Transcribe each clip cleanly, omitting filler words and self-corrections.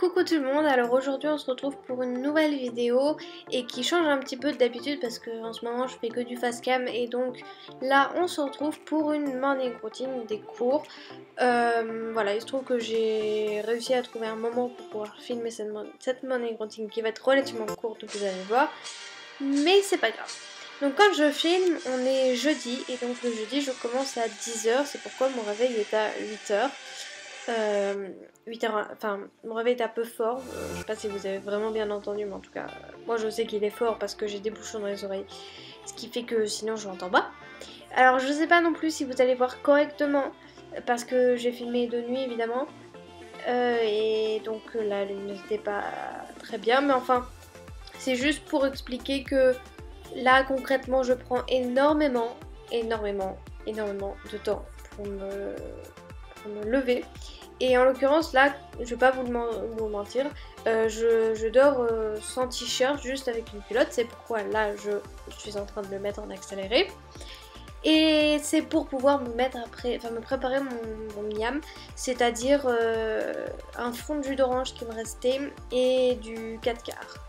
Coucou tout le monde, alors aujourd'hui on se retrouve pour une nouvelle vidéo et qui change un petit peu d'habitude parce que en ce moment je fais que du face cam et donc là on se retrouve pour une morning routine des cours. Voilà, il se trouve que j'ai réussi à trouver un moment pour pouvoir filmer cette morning routine qui va être relativement courte, vous allez voir, mais c'est pas grave. Donc quand je filme, on est jeudi et donc le jeudi je commence à 10h, c'est pourquoi mon réveil est à 8h. 8h, enfin mon réveil est un peu fort, je sais pas si vous avez vraiment bien entendu, mais en tout cas moi je sais qu'il est fort parce que j'ai des bouchons dans les oreilles, ce qui fait que sinon je l'entends pas. Alors je sais pas non plus si vous allez voir correctement parce que j'ai filmé de nuit évidemment, et donc la luminosité n'était pas très bien, mais enfin c'est juste pour expliquer que là concrètement je prends énormément de temps pour me lever. Et en l'occurrence là, je vais pas vous mentir, je dors sans t-shirt, juste avec une culotte, c'est pourquoi là je suis en train de le mettre en accéléré. Et c'est pour pouvoir me mettre après, enfin me préparer mon miam, c'est-à-dire un fond de jus d'orange qui me restait et du 4 quarts.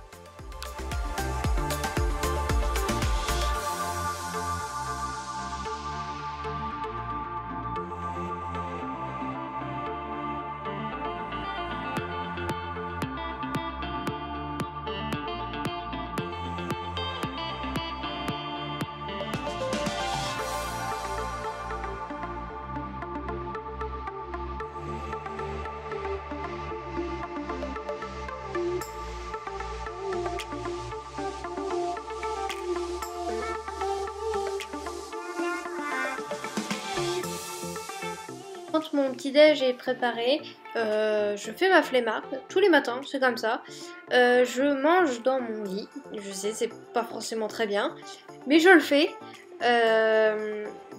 Quand mon petit déj est préparé, je fais ma flemmarde tous les matins, c'est comme ça. Je mange dans mon lit, je sais c'est pas forcément très bien, mais je le fais.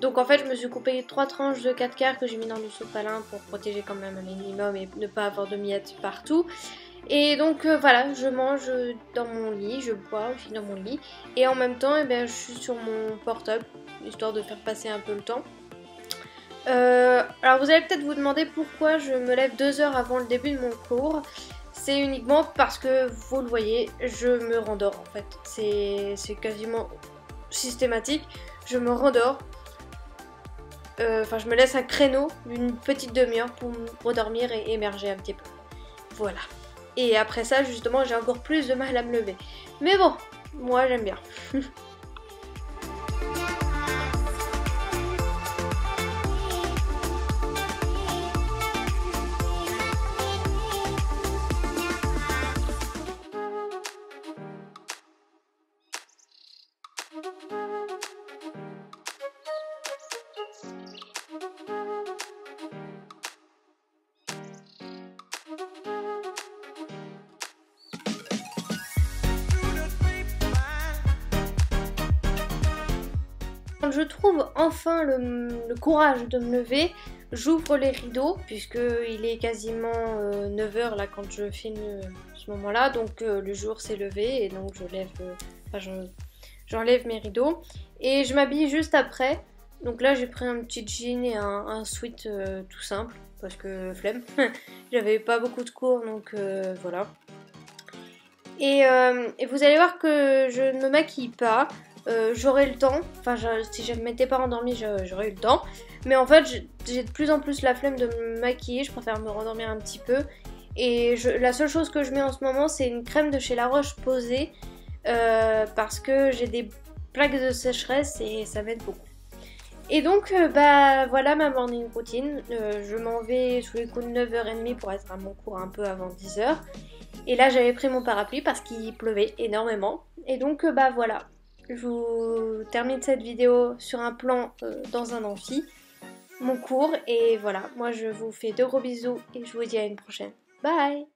Donc en fait je me suis coupé 3 tranches de 4 quarts que j'ai mis dans du sopalin pour protéger quand même un minimum et ne pas avoir de miettes partout. Et donc voilà, je mange dans mon lit, je bois aussi dans mon lit, et en même temps je suis sur mon portable, histoire de faire passer un peu le temps. Alors vous allez peut-être vous demander pourquoi je me lève 2 heures avant le début de mon cours. C'est uniquement parce que, vous le voyez, je me rendors en fait. C'est quasiment systématique. Je me rendors. Enfin, je me laisse un créneau d'une petite demi-heure pour me redormir et émerger un petit peu. Voilà. Et après ça, justement, j'ai encore plus de mal à me lever. Mais bon, moi j'aime bien. Quand je trouve enfin le courage de me lever, j'ouvre les rideaux puisqu'il est quasiment 9h là quand je filme ce moment-là, donc le jour s'est levé et donc j'enlève mes rideaux et je m'habille juste après. Donc là j'ai pris un petit jean et un sweat tout simple parce que flemme, j'avais pas beaucoup de cours donc voilà. Et vous allez voir que je ne me maquille pas. J'aurai le temps, enfin si je ne m'étais pas rendormie j'aurais eu le temps, mais en fait j'ai de plus en plus la flemme de me maquiller, je préfère me rendormir un petit peu, et la seule chose que je mets en ce moment c'est une crème de chez La Roche-Posay, parce que j'ai des plaques de sécheresse et ça m'aide beaucoup. Et donc bah voilà ma morning routine, je m'en vais sous les coups de 9h30 pour être à mon cours un peu avant 10h, et là j'avais pris mon parapluie parce qu'il pleuvait énormément, et donc bah voilà. Je vous termine cette vidéo sur un plan dans un amphi, mon cours, et voilà, moi je vous fais de gros bisous et je vous dis à une prochaine. Bye!